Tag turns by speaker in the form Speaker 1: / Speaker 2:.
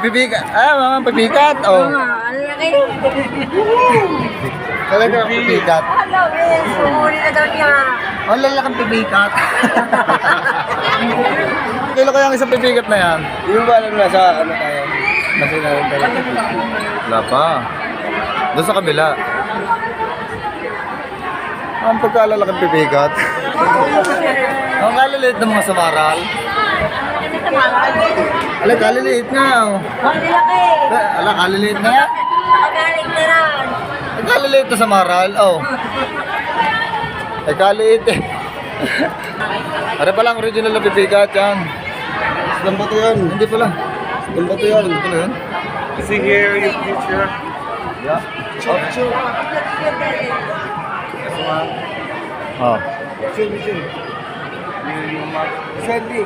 Speaker 1: pipikat. Mga pipikat. Oh.
Speaker 2: Ano laki?
Speaker 1: Talaga pipikat.
Speaker 2: Hello, miss. Umuli na daw niya.
Speaker 1: Ang lalaking pipikat. Kailan kaya ang isang pipikat na yan?
Speaker 3: Hindi mo ba alam na sa ano tayo? Kasi namin tayo.
Speaker 1: Wala pa. Doon sa kabila. Ang pagkalalaking pipikat. Ang kaliliit ng mga samaral.
Speaker 2: Ano sa mga?
Speaker 1: Ala, kaliliit nga. Oh.
Speaker 2: Ang laki.
Speaker 1: Ala, kaliliit na yan.
Speaker 2: Nakagaling na rin.
Speaker 1: Ang kaliliit na samaral. Oh. Ay, kaliit eh. Ano pala ang original na pipikat yan?
Speaker 3: Lamba to yan.
Speaker 1: Hindi pala.
Speaker 3: Lamba to yan.
Speaker 1: Hindi pala yun.
Speaker 3: See here, your future.
Speaker 1: Yeah.
Speaker 3: Chop, chop.
Speaker 1: Oh.
Speaker 3: Chill, chill. Sandy.